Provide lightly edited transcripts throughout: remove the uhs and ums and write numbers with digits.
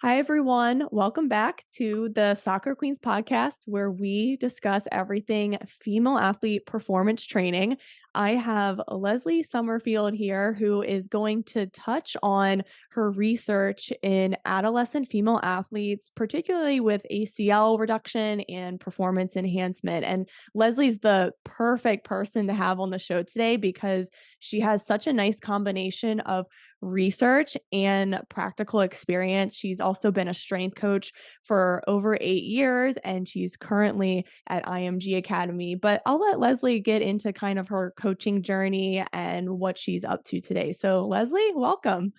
Hi, everyone. Welcome back to the Soccer Queens podcast, where we discuss everything female athlete performance training. I have Leslie Summerfield here, who is going to touch on her research in adolescent female athletes, particularly with ACL reduction and performance enhancement. And Leslie's the perfect person to have on the show today because she has such a nice combination of research and practical experience. She's also been a strength coach for over 8 years, and she's currently at IMG Academy. But I'll let Leslie get into kind of her coaching journey and what she's up to today. So, Leslie, welcome.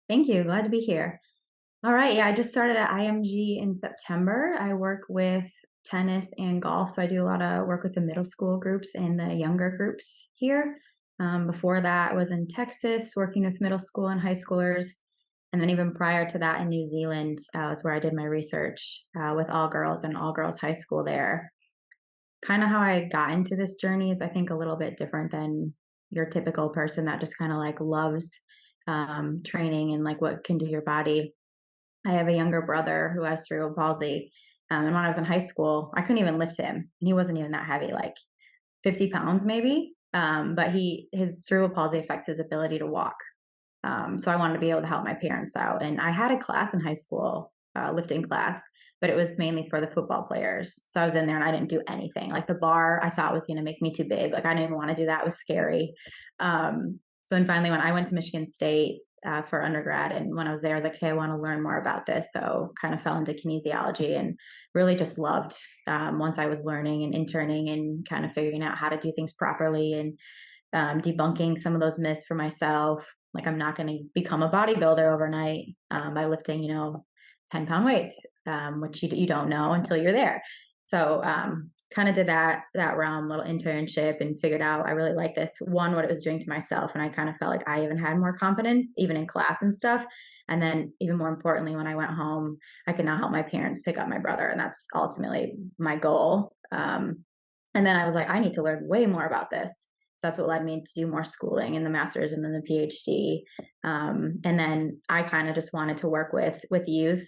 Thank you. Glad to be here. All right. Yeah, I just started at IMG in September. I work with tennis and golf. So I do a lot of work with the middle school groups and the younger groups here. Before that, I was in Texas working with middle school and high schoolers. And then even prior to that in New Zealand was where I did my research with all girls and all girls high school there. Kind of how I got into this journey is, I think, a little bit different than your typical person that just kind of like loves training and like what it can do to your body. I have a younger brother who has cerebral palsy. And when I was in high school, I couldn't even lift him. And he wasn't even that heavy, like 50 pounds maybe. But his cerebral palsy affects his ability to walk. So I wanted to be able to help my parents out. And I had a class in high school, lifting class, but it was mainly for the football players. So I was in there and I didn't do anything. Like the bar I thought was going to make me too big. Like I didn't even want to do that. It was scary. So then finally, when I went to Michigan State for undergrad, and when I was there, I was like, hey, I want to learn more about this. So kind of fell into kinesiology and really just loved once I was learning and interning and kind of figuring out how to do things properly and debunking some of those myths for myself. Like I'm not going to become a bodybuilder overnight by lifting, 10-pound weights, which you don't know until you're there. So kind of did that realm, little internship, and figured out I really like this. One, what it was doing to myself, and I kind of felt like I even had more confidence, even in class and stuff. And then, even more importantly, when I went home, I could now help my parents pick up my brother, and that's ultimately my goal. And then I was like, I need to learn way more about this. So that's what led me to do more schooling and the master's and then the PhD. And then I kind of just wanted to work with youth,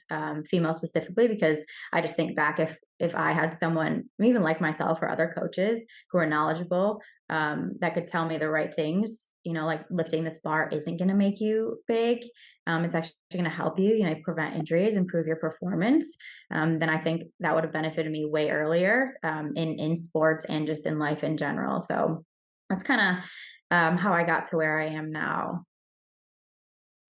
female specifically, because I just think back if I had someone, even like myself or other coaches who are knowledgeable, that could tell me the right things, like lifting this bar isn't going to make you big. It's actually going to help you, prevent injuries, improve your performance. Then I think that would have benefited me way earlier in sports and just in life in general. So that's kind of how I got to where I am now.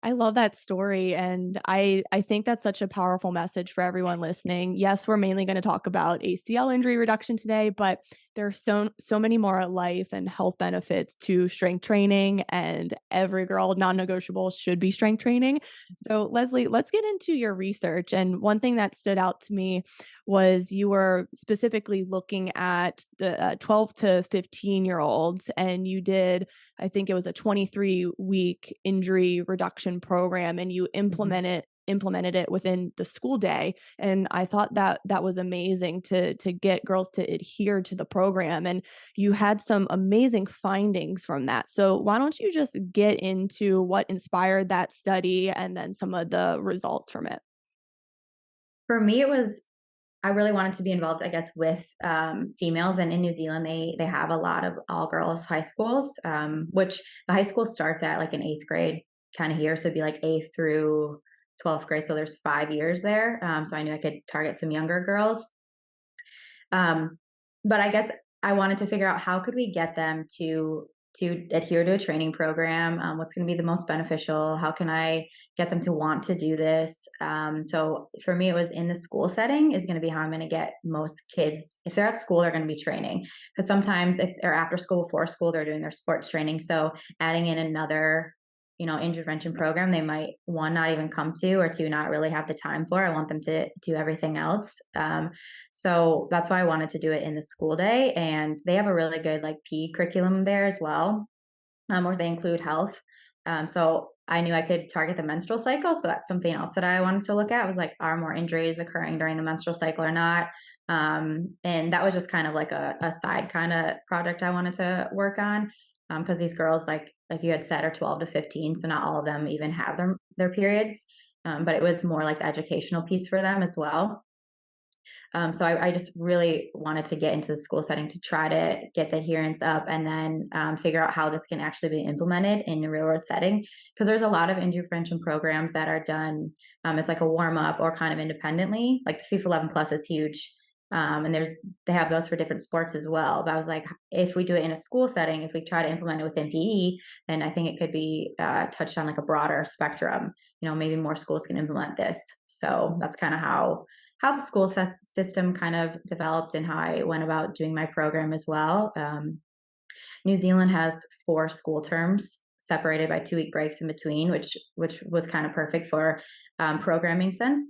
I love that story, and I think that's such a powerful message for everyone listening. Yes, we're mainly going to talk about ACL injury reduction today, but there's so many more life and health benefits to strength training, and every girl non-negotiable should be strength training. So, Leslie, let's get into your research. And one thing that stood out to me was you were specifically looking at the 12 to 15-year-olds, and you did, I think it was a 23-week injury reduction program, and you implemented it within the school day. And I thought that was amazing to get girls to adhere to the program, and you had some amazing findings from that. So why don't you just get into what inspired that study and then some of the results from it? For me, it was I really wanted to be involved, I guess, with females. And in New Zealand, they have a lot of all girls high schools, which the high school starts at like an eighth grade kind of here. So it'd be like eighth through 12th grade. So there's 5 years there. So I knew I could target some younger girls. But I guess I wanted to figure out how could we get them to adhere to a training program. What's going to be the most beneficial? How can I get them to want to do this? So for me, it was in the school setting is going to be how I'm going to get most kids. If they're at school, they're going to be training, because sometimes if they're after school, before school, they're doing their sports training. So adding in another intervention program, they might, one, not even come to, or two, not really have the time for. I want them to do everything else. So that's why I wanted to do it in the school day. And they have a really good like PE curriculum there as well, where they include health. So I knew I could target the menstrual cycle. So that's something else that I wanted to look at, was like, are more injuries occurring during the menstrual cycle or not? And that was just kind of like a side kind of project I wanted to work on. Because these girls, like you had said, are 12 to 15, so not all of them even have their periods. but it was more like the educational piece for them as well. So I just really wanted to get into the school setting to try to get the adherence up and then figure out how this can actually be implemented in a real world setting. Because there's a lot of injury prevention programs that are done as like a warm up or kind of independently. Like the FIFA 11 Plus is huge. And they have those for different sports as well. But I was like, if we do it in a school setting, if we try to implement it within PE, then I think it could be touched on like a broader spectrum. Maybe more schools can implement this. So that's kind of how the school system kind of developed and how I went about doing my program as well. New Zealand has 4 school terms separated by 2-week breaks in between, which was kind of perfect for programming sense.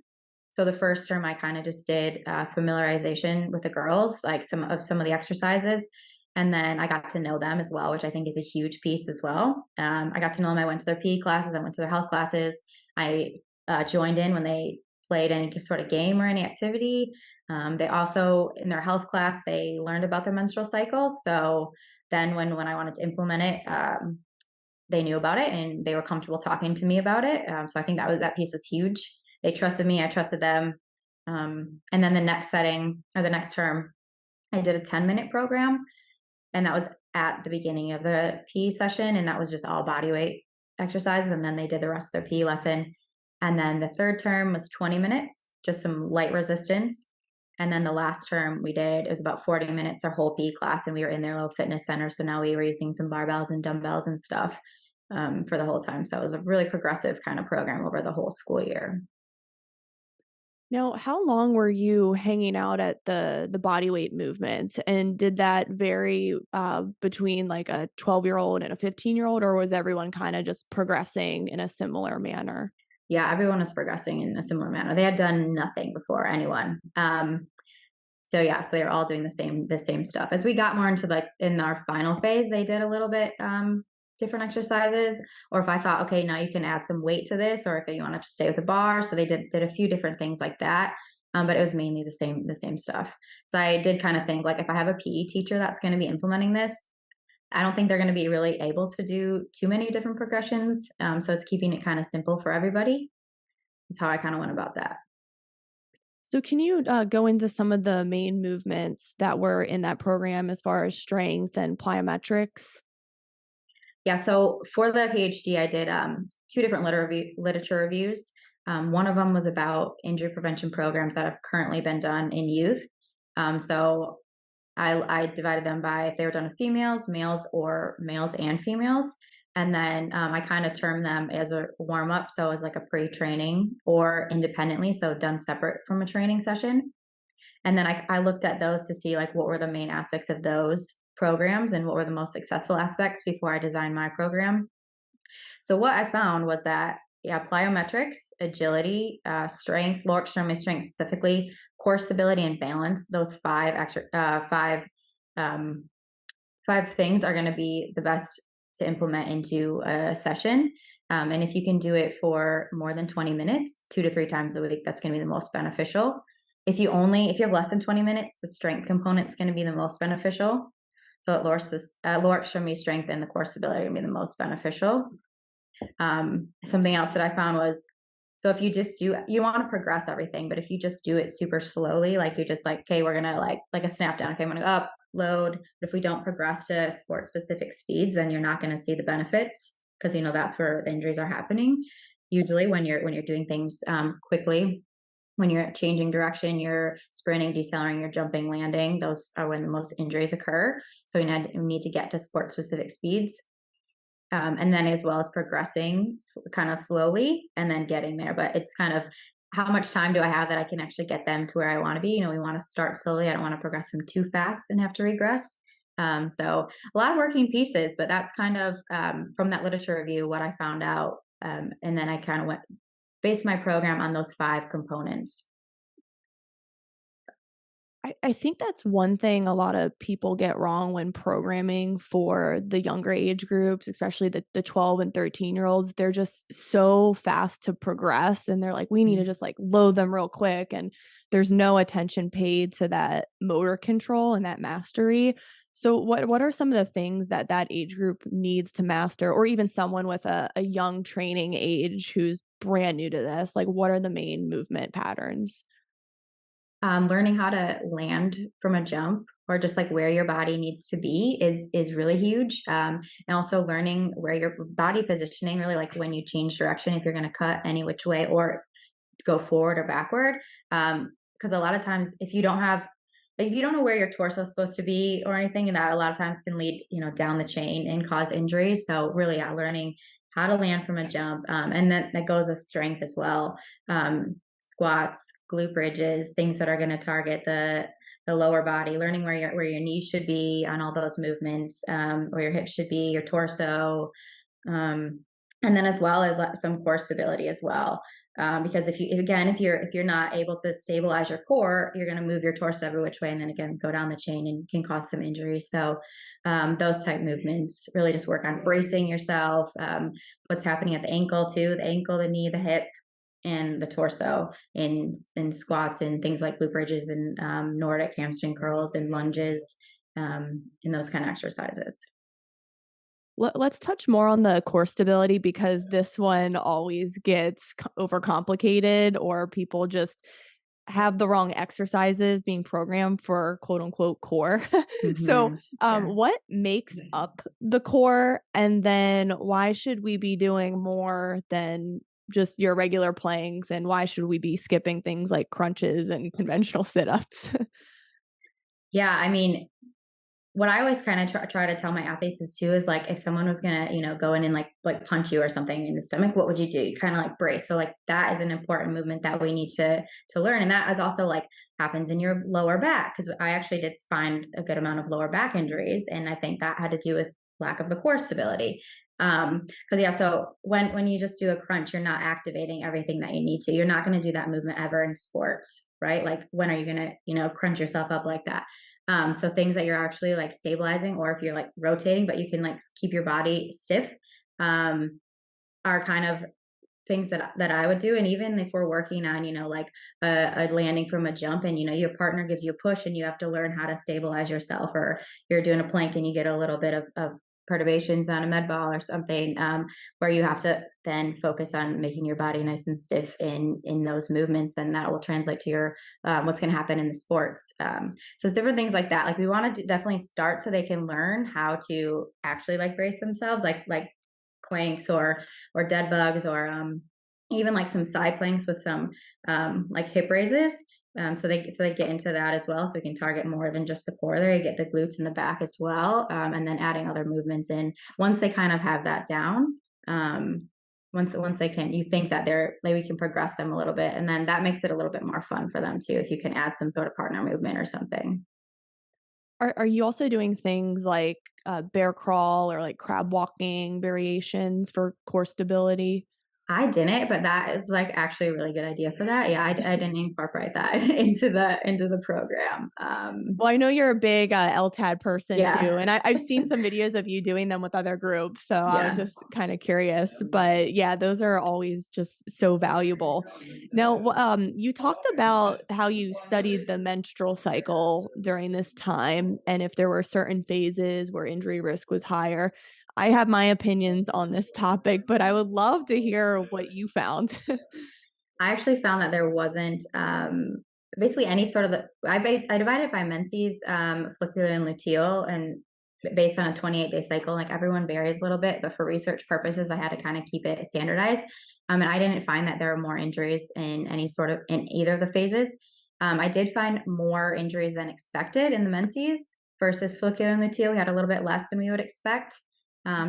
So the first term, I kind of just did familiarization with the girls, like some of the exercises, and then I got to know them as well, which I think is a huge piece as well. I got to know them. I went to their PE classes. I went to their health classes. I joined in when they played any sort of game or any activity. They also, in their health class, they learned about their menstrual cycle. So then when I wanted to implement it, they knew about it and they were comfortable talking to me about it. So I think that piece was huge. They trusted me, I trusted them. And then the next setting or the next term, I did a 10-minute program, and that was at the beginning of the PE session, and that was just all body weight exercises. And then they did the rest of their PE lesson. And then the third term was 20 minutes, just some light resistance. And then the last term it was about 40 minutes, their whole PE class, and we were in their little fitness center. So now we were using some barbells and dumbbells and stuff for the whole time. So it was a really progressive kind of program over the whole school year. Now, how long were you hanging out at the body weight movements, and did that vary, between, like, a 12-year-old and a 15-year-old, or was everyone kinda just progressing in a similar manner? Yeah, everyone was progressing in a similar manner. They had done nothing before anyone. So yeah, so they were all doing the same stuff. As we got more into like in our final phase, they did a little bit different exercises. Or if I thought, okay, now you can add some weight to this, or if you want to stay with the bar, so they did a few different things like that. But it was mainly the same stuff. So I did kind of think like if I have a PE teacher that's going to be implementing this, I don't think they're going to be really able to do too many different progressions. So it's keeping it kind of simple for everybody. That's how I kind of went about that. So can you, go into some of the main movements that were in that program as far as strength and plyometrics? Yeah, so for the PhD, I did 2 different literature reviews. One of them was about injury prevention programs that have currently been done in youth. So I divided them by if they were done with females, males, or males and females. And then I kind of termed them as a warm up. So as like a pre training or independently, so done separate from a training session. And then I looked at those to see like what were the main aspects of those programs and what were the most successful aspects before I designed my program. So what I found was that yeah, plyometrics, agility, strength, lower extremity strength specifically, core stability and balance. Those um, 5 things are going to be the best to implement into a session. And if you can do it for more than 20 minutes, 2 to 3 times a week, that's going to be the most beneficial. If you have less than 20 minutes, the strength component is going to be the most beneficial. So it lower extremity strength and the core stability are going to be the most beneficial. Something else that I found was, so if you want to progress everything, but if you just do it super slowly, like you're just like, okay, we're gonna like a snap down. Okay, I'm gonna up, load. But if we don't progress to sport specific speeds, then you're not going to see the benefits because that's where the injuries are happening. Usually, when you're doing things quickly, when you're changing direction, you're sprinting, decelerating, you're jumping, landing. Those are when the most injuries occur. So we need to get to sport specific speeds. And then as well as progressing kind of slowly and then getting there. But it's kind of how much time do I have that I can actually get them to where I want to be? We want to start slowly. I don't want to progress them too fast and have to regress. So a lot of working pieces, but that's kind of from that literature review what I found out. And then I kind of based my program on those 5 components. I think that's one thing a lot of people get wrong when programming for the younger age groups, especially the 12 and 13-year-olds. They're just so fast to progress, and they're like, "We need to Mhm. just, like, load them real quick," and there's no attention paid to that motor control and that mastery. So what are some of the things that that age group needs to master, or even someone with a young training age who's brand new to this? Like, what are the main movement patterns? Learning how to land from a jump or just like where your body needs to be is really huge. And also learning where your body positioning, really like when you change direction, if you're going to cut any which way or go forward or backward. Because a lot of times, if you don't have, like, if you don't know where your torso is supposed to be or anything, and that a lot of times can lead, down the chain and cause injuries. So really, yeah, learning how to land from a jump, and that goes with strength as well. Squats, glute bridges, things that are going to target the lower body. Learning where your knees should be on all those movements, where your hips should be, your torso, um, and then as well as some core stability as well. Because if you're not able to stabilize your core, you're going to move your torso every which way, and then again go down the chain and can cause some injuries. So those type movements really just work on bracing yourself. What's happening at the ankle too? The ankle, the knee, the hip, and the torso in squats and things like glute bridges and Nordic hamstring curls and lunges, and those kind of exercises. Let's touch more on the core stability because this one always gets overcomplicated, or people just have the wrong exercises being programmed for quote unquote core. So, Hmm. Yeah. what makes up the core? And then why should we be doing more than just your regular planks? And why should we be skipping things like crunches and conventional sit ups? Yeah, I mean, what I always kind of try to tell my athletes is too is like if someone was gonna go in and like punch you or something in the stomach, what would you do? You kind of like brace. So like that is an important movement that we need to learn, and that is also like happens in your lower back because I actually did find a good amount of lower back injuries, and I think that had to do with lack of the core stability. Because yeah, so when you just do a crunch, you're not activating everything that you need to. You're not going to do that movement ever in sports, right? Like when are you gonna crunch yourself up like that? So things that you're actually like stabilizing, or if you're like rotating, but you can like keep your body stiff, um, are kind of things that I would do. And even if we're working on, like a landing from a jump, and your partner gives you a push, and you have to learn how to stabilize yourself, or you're doing a plank and you get a little bit of perturbations on a med ball or something, where you have to then focus on making your body nice and stiff in those movements, and that will translate to your what's going to happen in the sports. So it's different things like that. Like we want to definitely start so they can learn how to actually like brace themselves, like planks or dead bugs, or even like some side planks with some like hip raises. So they get into that as well. So we can target more than just the core there. You get the glutes in the back as well, and then adding other movements in once they kind of have that down. Um, once they can, you think that they're like we can progress them a little bit, and then that makes it a little bit more fun for them too. If you can add some sort of partner movement or something. Are you also doing things like bear crawl or like crab walking variations for core stability? I didn't, but that is like actually a really good idea for that. Yeah, I didn't incorporate that into the program. Well, I know you're a big, LTAD person Yeah, too, and I've seen some videos of you doing them with other groups, so I was yeah. just kinda curious, but yeah, those are always just so valuable. Now, you talked about how you studied the menstrual cycle during this time, and if there were certain phases where injury risk was higher. I have my opinions on this topic, but I would love to hear what you found. I actually found that there wasn't basically any sort of I divided it by menses, follicular and luteal, and based on a 28-day cycle. Like everyone varies a little bit, but for research purposes, I had to kind of keep it standardized. And I didn't find that there were more injuries in either of the phases. I did find more injuries than expected in the menses versus follicular and luteal. We had a little bit less than we would expect.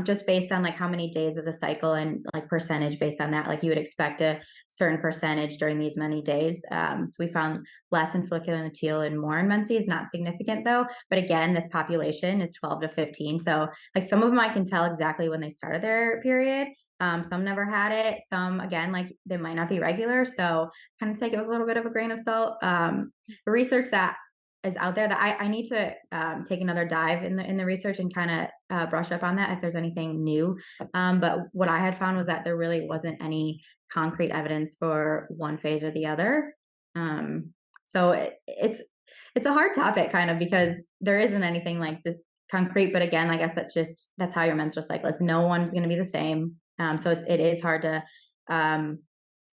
Just based on like how many days of the cycle and like percentage based on that, like you would expect a certain percentage during these many days. So we found less in follicular and luteal and more in menses, not significant though. But again, this population is 12 to 15. So like some of them I can tell exactly when they started their period. Some never had it. Some again, like they might not be regular. So kind of take it with a little bit of a grain of salt. The research that is out there that I need to take another dive in the research and kind of brush up on that if there's anything new. But what I had found was that there really wasn't any concrete evidence for one phase or the other. Um, so it's a hard topic kind of because there isn't anything like the concrete. But again, I guess that's how your menstrual cycle is. No one's going to be the same. So it is hard to um,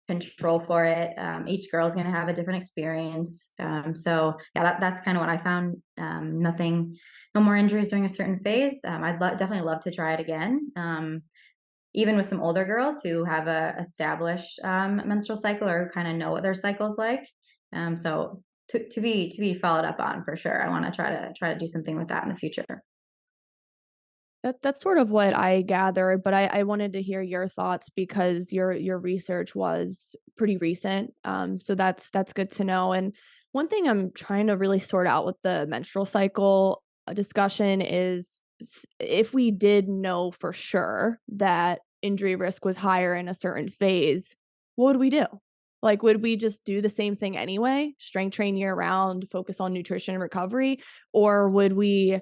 control for it. Each girl is going to have a different experience. So yeah, that's kind of what I found. No more injuries during a certain phase. Definitely love to try it again. Even with some older girls who have a established menstrual cycle or kind of know what their cycle's like. So to be followed up on for sure. I want to try to do something with that in the future. That's sort of what I gathered, but I wanted to hear your thoughts because your research was pretty recent. So that's good to know. And one thing I'm trying to really sort out with the menstrual cycle discussion is if we did know for sure that injury risk was higher in a certain phase, what would we do? Like, would we just do the same thing anyway, strength train year round, focus on nutrition and recovery, or would we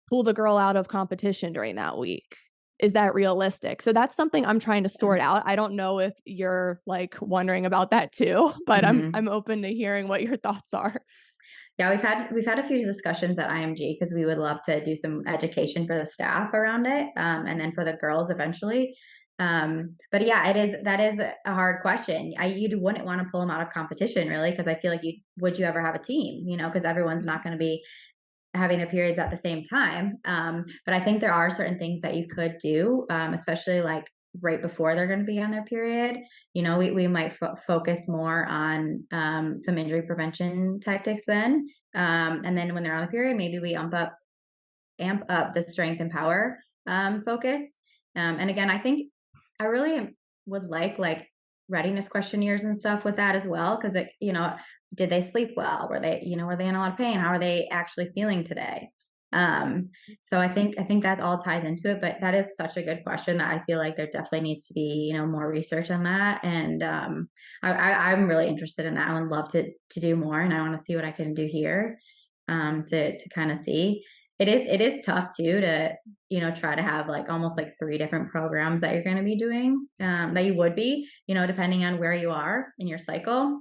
pull the girl out of competition during that week? Is that realistic? So that's something I'm trying to Yeah. sort out. I don't know if you're, like, wondering about that too, but Mhm. I'm open to hearing what your thoughts are. Yeah, we've had a few discussions at IMG because we would love to do some education for the staff around it, and then for the girls eventually. But yeah, that is a hard question. You wouldn't want to pull them out of competition really because I feel like you ever have a team, because everyone's Mhm, not going to be having their periods at the same time. But I think there are certain things that you could do, especially like right before they're going to be on their period. We might focus more on some injury prevention tactics then. And then when they're on the period, maybe we amp up the strength and power focus. And again, I think I really would like readiness questionnaires and stuff with that as well because did they sleep well? Were they in a lot of pain? How are they actually feeling today? So I think that all ties into it, but that is such a good question that I feel like there definitely needs to be more research on that, and I'm really interested in that. I would love to do more, and I want to see what I can do here to kind of see. It is tough too to try to have like almost like three different programs that you're going to be doing that you would be depending on where you are in your cycle.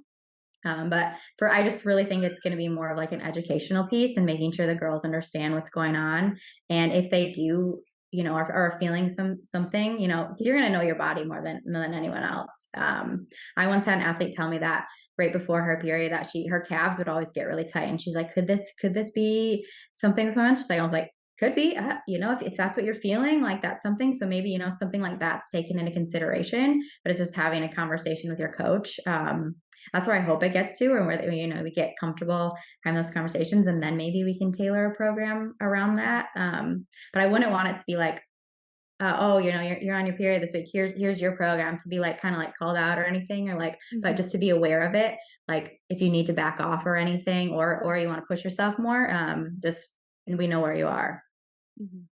But I just really think it's going to be more of like an educational piece and making sure the girls understand what's going on. And if they do, are feeling something, you're going to know your body more than anyone else. I once had an athlete tell me that right before her period that her calves would always get really tight, and she's like, could this be something with my menstrual cycle? I was like, could be, if that's what you're feeling, like that's something. So maybe something like that's taken into consideration, but it's just having a conversation with your coach. That's where I hope it gets to, and where we get comfortable having those conversations, and then maybe we can tailor a program around that. But I wouldn't want it to be like, oh, you're on your period this week. Here's your program to be like kind of like called out or anything, or like, but mhm, just to be aware of it. Like if you need to back off or anything, or you want to push yourself more, just and we know where you are. mhm.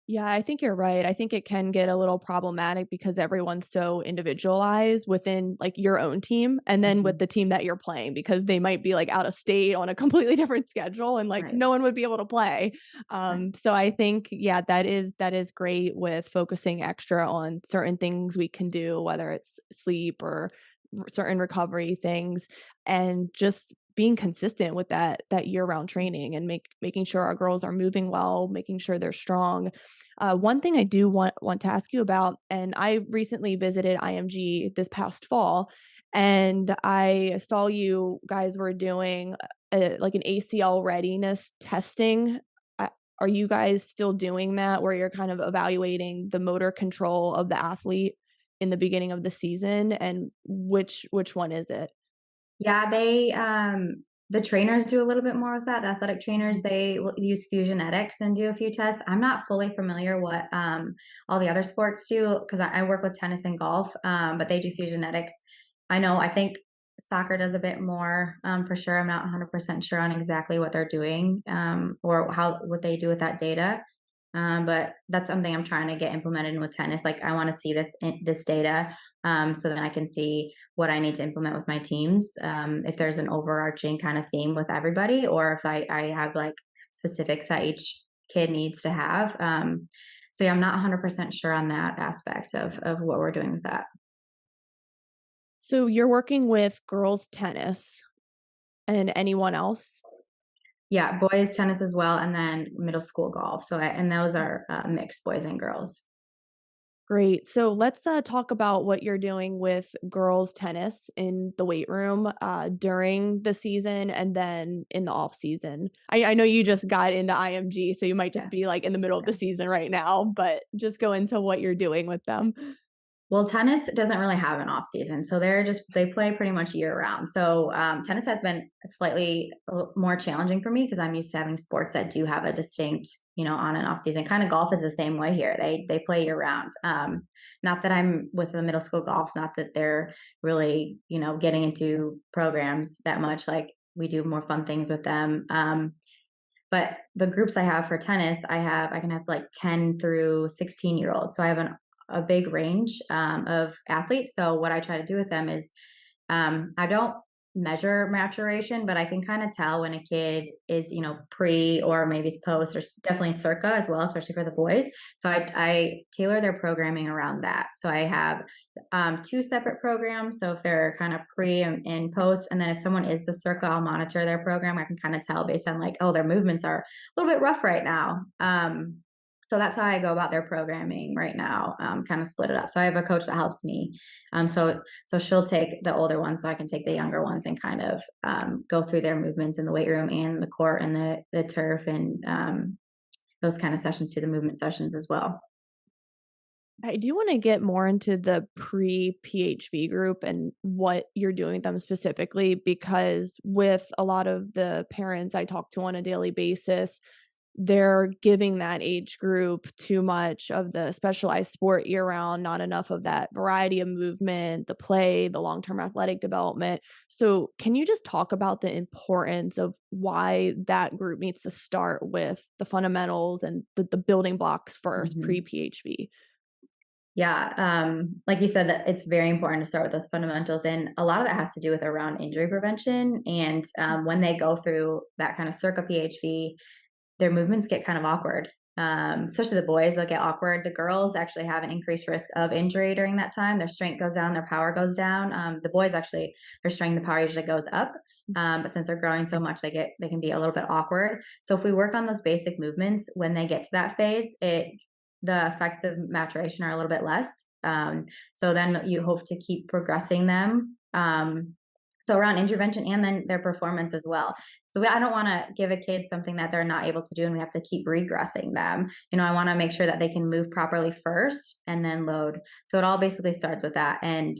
Yeah, I think you're right. I think it can get a little problematic because everyone's so individualized within, like, your own team and then with Mhm. the team that you're playing because they might be, like, out of state on a completely different schedule and, like, Right. no one would be able to play. Right. So I think, yeah, that is great with focusing extra on certain things we can do, whether it's sleep or certain recovery things, and just being consistent with that year-round training and making sure our girls are moving well, making sure they're strong. One thing I do want to ask you about, and I recently visited IMG this past fall, and I saw you guys were doing like an ACL readiness testing. Uh, Are you guys still doing that, where you're kind of evaluating the motor control of the athlete in the beginning of the season, and which one is it? Yeah, the trainers do a little bit more with that. The athletic trainers, Mhm, they use Fusionetics and do a few tests. I'm not fully familiar what all the other sports do because I work with tennis and golf, but they do Fusionetics. I think soccer does a bit more for sure. I'm not 100% sure on exactly what they're doing or what they do with that data. But that's something I'm trying to get implemented in with tennis. Like I want to see this data, so that I can see what I need to implement with my teams. If there's an overarching kind of theme with everybody, or if I have like specifics that each kid needs to have. So yeah, I'm not 100% sure on that aspect of what we're doing with that. So you're working with girls tennis and anyone else? Yeah, boys tennis as well, and then middle school golf. And those are mixed boys and girls. Great. So let's talk about what you're doing with girls tennis in the weight room during the season and then in the off season. I know you just got into IMG, so you might just Yeah. be like in the middle of the season right now, but just go into what you're doing with them. Well, tennis doesn't really have an off season, so they play pretty much year round. So tennis has been slightly more challenging for me because I'm used to having sports that do have a distinct, on and off season. Kind of golf is the same way here. They play year round. Not that I'm with the middle school golf, not that they're really getting into programs that much. Like we do more fun things with them. But the groups I have for tennis, I can have like 10 through 16-year olds. So I have a big range of athletes. So what I try to do with them is I don't measure maturation, but I can kind of tell when a kid is, pre or maybe post or definitely circa as well, especially for the boys. So I tailor their programming around that. So I have two separate programs. So if they're kind of pre and post, and then if someone is the circa, I'll monitor their program. I can kind of tell based on like, oh, their movements are a little bit rough right now. So that's how I go about their programming right now, kind of split it up. So I have a coach that helps me. So she'll take the older ones, so I can take the younger ones and kind of go through their movements in the weight room and the court and the turf and those kind of sessions to the movement sessions as well. I do want to get more into the pre PHV group and what you're doing with them specifically, because with a lot of the parents I talk to on a daily basis, they're giving that age group too much of the specialized sport year round, not enough of that variety of movement, the play, the long term athletic development. So, can you just talk about the importance of why that group needs to start with the fundamentals and the building blocks first pre Mhm. PHV? Yeah, like you said, that it's very important to start with those fundamentals, and a lot of that has to do with around injury prevention. And when they go through that kind of circa PHV, their movements get kind of awkward. Especially the boys, they'll get awkward. The girls actually have an increased risk of injury during that time. Their strength goes down, their power goes down. The boys actually, their strength and power usually goes up. But since they're growing so much, they can be a little bit awkward. So if we work on those basic movements when they get to that phase, the effects of maturation are a little bit less. So then you hope to keep progressing them. So around intervention and then their performance as well. So I don't want to give a kid something that they're not able to do, and we have to keep regressing them. I want to make sure that they can move properly first and then load. So it all basically starts with that. And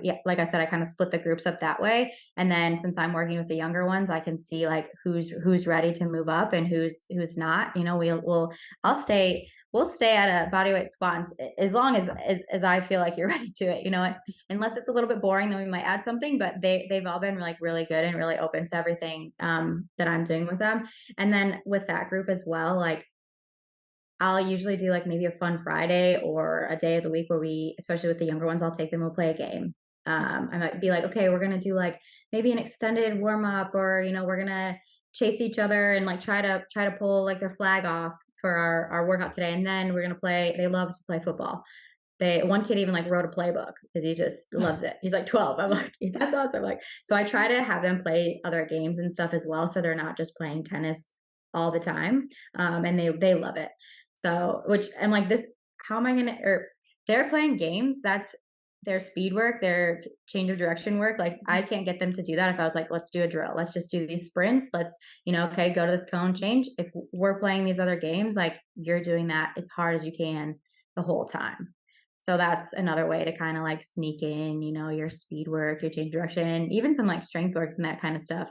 yeah, like I said, I kind of split the groups up that way. And then since I'm working with the younger ones, I can see like who's ready to move up and who's not. I'll stay we'll stay at a bodyweight squat as long as I feel like you're ready to it. Unless it's a little bit boring, then we might add something. But they've all been like really good and really open to everything that I'm doing with them. And then with that group as well, like I'll usually do like maybe a fun Friday or a day of the week where especially with the younger ones, I'll take them, we'll play a game. I might be like, okay, we're gonna do like maybe an extended warm up, or we're gonna chase each other and like try to pull like their flag off for our workout today, and then we're gonna play. They love to play football. One kid even like wrote a playbook because he just loves it. He's like 12. I'm like, that's awesome. Like, so I try to have them play other games and stuff as well, so they're not just playing tennis all the time. And they love it. So, which I'm like, this, how am I gonna? Or they're playing games. That's their speed work, their change of direction work. Like, I can't get them to do that if I was like, let's do a drill. Let's just do these sprints. Let's, okay, go to this cone change. If we're playing these other games, like you're doing that as hard as you can the whole time. So that's another way to kind of like sneak in, your speed work, your change direction, even some like strength work and that kind of stuff.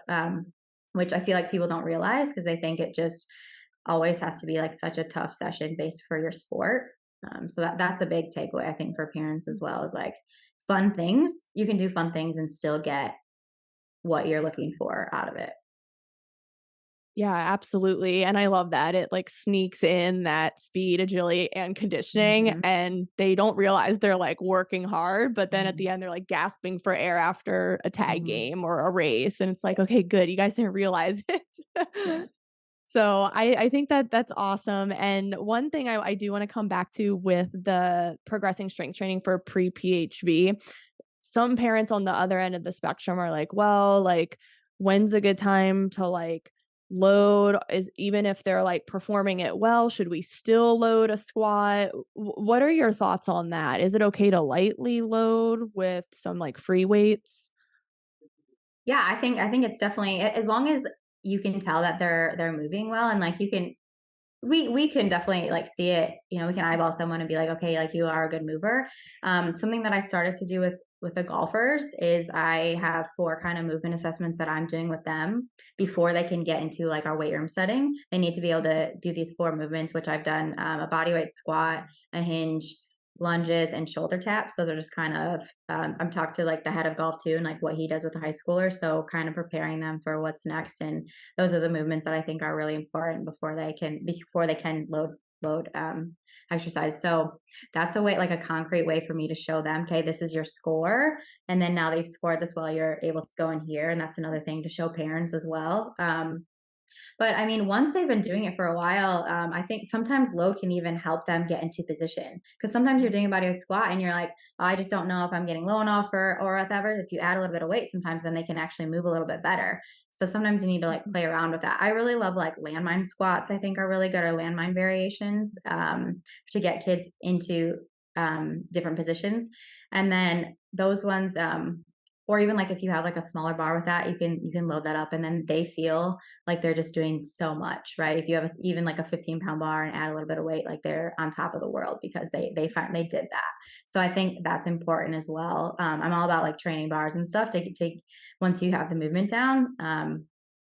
Which I feel like people don't realize because they think it just always has to be like such a tough session based for your sport. So that's a big takeaway, I think, for parents as well, is like fun things. You can do fun things and still get what you're looking for out of it. Yeah, absolutely, and I love that. It, like, sneaks in that speed, agility, and conditioning, Mhm, and they don't realize they're, like, working hard, but then at the mhm, end, they're, like, gasping for air after a tag mhm. game or a race, and it's like, Yeah, "Okay, good, you guys didn't realize yeah. it." So, I think that that's awesome, and one thing I do wanna come back to with the progressing strength training for pre-PHV, some parents on the other end of the spectrum are like, well, like, when's a good time to like load? Is even if they're like performing it well, should we still load a squat? What are your thoughts on that? Is it okay to lightly load with some like free weights? Yeah, I think it's definitely as long as you can tell that they're moving well and like you can we can definitely like see it. You know, we can eyeball someone and be like, okay, like you are a good mover. Something that I started to do with the golfers is I have four kind of movement assessments that I'm doing with them before they can get into like our weight room setting. They need to be able to do these four movements, which I've done a body weight squat, a hinge, lunges, and shoulder taps. Those are just kind of I'm talking to like the head of golf too, and like what he does with the high schoolers. So kind of preparing them for what's next and those are the movements that I think are really important before they can load exercise. So that's a way, like a concrete way for me to show them, okay, this is your score, and then now they've scored this well, you're able to go in here, and that's another thing to show parents as well. But I mean, once they've been doing it for a while, I think sometimes load can even help them get into position. Because sometimes you're doing a body weight squat and you're like, oh, I just don't know if I'm getting low enough or whatever. If you add a little bit of weight, sometimes then they can actually move a little bit better. So sometimes you need to like Mhm. play around with that. I really love like landmine squats. I think are really good or landmine variations to get kids into different positions. And then those ones, or even like if you have like a smaller bar with that, you can load that up, and then they feel like they're just doing so much, right? If you have even like a 15-pound bar and add a little bit of weight, like they're on top of the world because they find they did that. So I think that's important as well. I'm all about like training bars and stuff to take once you have the movement down.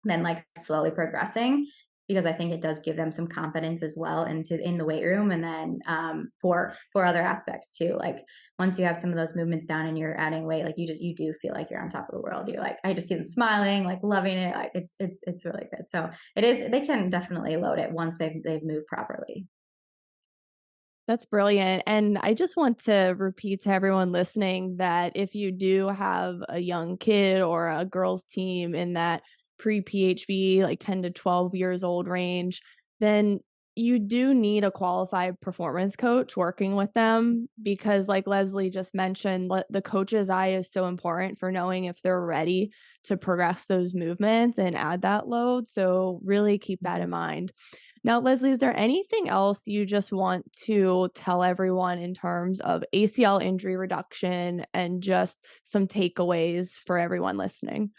Then like slowly progressing because I think it does give them some confidence as well into in the weight room and then for other aspects too. Like once you have some of those movements down and you're adding weight, like you do feel like you're on top of the world. You're like I just see them smiling, like loving it. Like it's really good. So it is they can definitely load it once they've moved properly. That's brilliant. And I just want to repeat to everyone listening that if you do have a young kid or a girls' team in that pre PHV, like 10 to 12 years old range, then you do need a qualified performance coach working with them because, like Leslie just mentioned, the coach's eye is so important for knowing if they're ready to progress those movements and add that load. So, really keep that in Mhm. mind. Now, Leslie, is there anything else you just want to tell everyone in terms of ACL injury reduction and just some takeaways for everyone listening?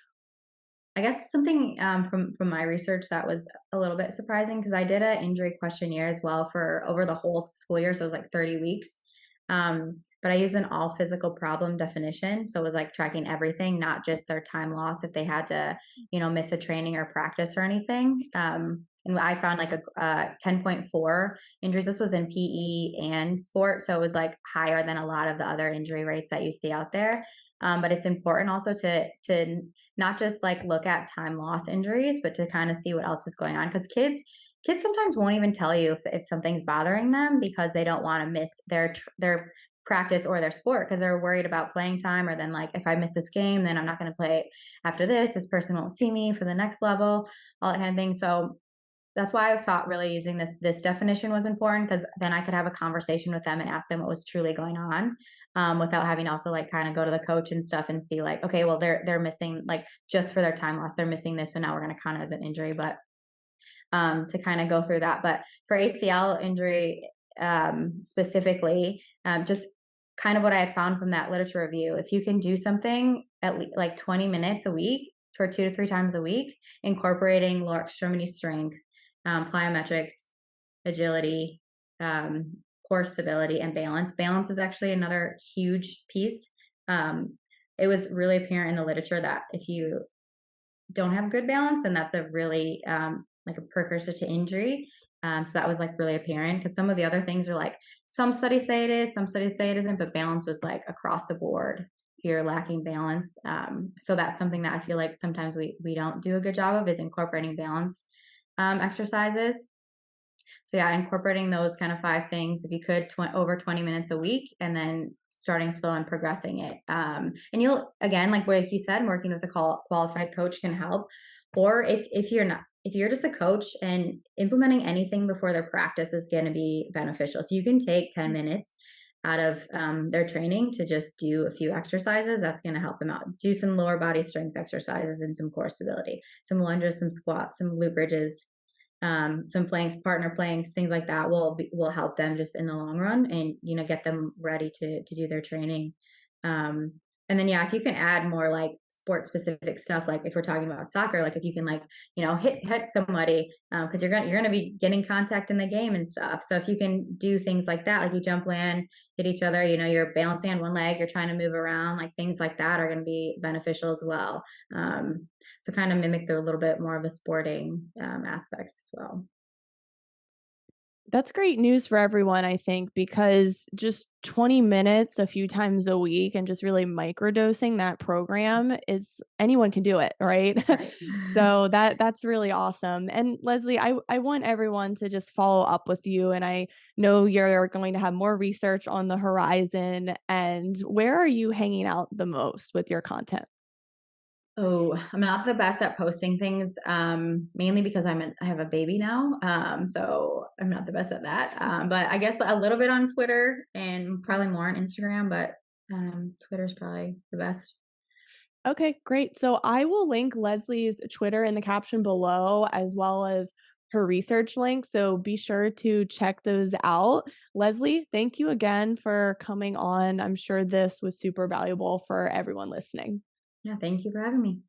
I guess something from my research that was a little bit surprising because I did an injury questionnaire as well for over the whole school year, so it was like 30 weeks. But I used an all physical problem definition, so it was like tracking everything, not just their time loss if they had to, miss a training or practice or anything. And I found like a 10.4 injuries. This was in PE and sport, so it was like higher than a lot of the other injury rates that you see out there. But it's important also to not just like look at time loss injuries, but to kind of see what else is going on. Because kids sometimes won't even tell you if something's bothering them because they don't want to miss their practice or their sport because they're worried about playing time or then like if I miss this game, then I'm not going to play after this. This person won't see me for the next level, all that kind of thing. So that's why I thought really using this definition was important because then I could have a conversation with them and ask them what was truly going on, without having to also like kind of go to the coach and stuff and see like, okay, well they're missing like just for their time loss, they're missing this, so now we're going to count it as an injury. But to kind of go through that. But for ACL injury specifically, just kind of what I had found from that literature review, if you can do something at like 20 minutes a week for 2 to 3 times a week, incorporating lower extremity strength, plyometrics, agility, core stability, and balance. Balance is actually another huge piece. Um, it was really apparent in the literature that if you don't have good balance, and that's a really like a precursor to injury. So that was like really apparent because some of the other things are like some studies say it is, some studies say it isn't, but balance was like across the board. You're lacking balance, so that's something that I feel like sometimes we don't do a good job of is incorporating balance. exercises. So yeah, incorporating those kind of 5 things, if you could, over 20 minutes a week, and then starting slow and progressing it. And you'll, again, like you said, working with a qualified coach can help. Or if you're not, if you're just a coach, and implementing anything before their practice is going to be beneficial. If you can take 10 minutes out of their training to just do a few exercises, that's going to help them out. Do some lower body strength exercises and some core stability, some lunges, some squats, some glute bridges, some planks, partner planks, things like that will help them just in the long run, and get them ready to do their training. Um, and then yeah, if you can add more like sport specific stuff, like if we're talking about soccer, like if you can like hit somebody, because you're gonna be getting contact in the game and stuff. So if you can do things like that, like you jump, land, hit each other, you're balancing on one leg, you're trying to move around, like things like that are going to be beneficial as well. So kind of mimic the little bit more of the sporting aspects as well. That's great news for everyone, I think, because just 20 minutes a few times a week and just really microdosing that program is anyone can do it, right? Right. So that's really awesome. And Leslie, I want everyone to just follow up with you, and I know you're going to have more research on the horizon. And where are you hanging out the most with your content? Oh, I'm not the best at posting things, mainly because I have a baby now, so I'm not the best at that. But I guess a little bit on Twitter and probably more on Instagram, but Twitter's probably the best. Okay, great. So I will link Leslie's Twitter in the caption below, as well as her research link. So be sure to check those out. Leslie, thank you again for coming on. I'm sure this was super valuable for everyone listening. Yeah, thank you for having me.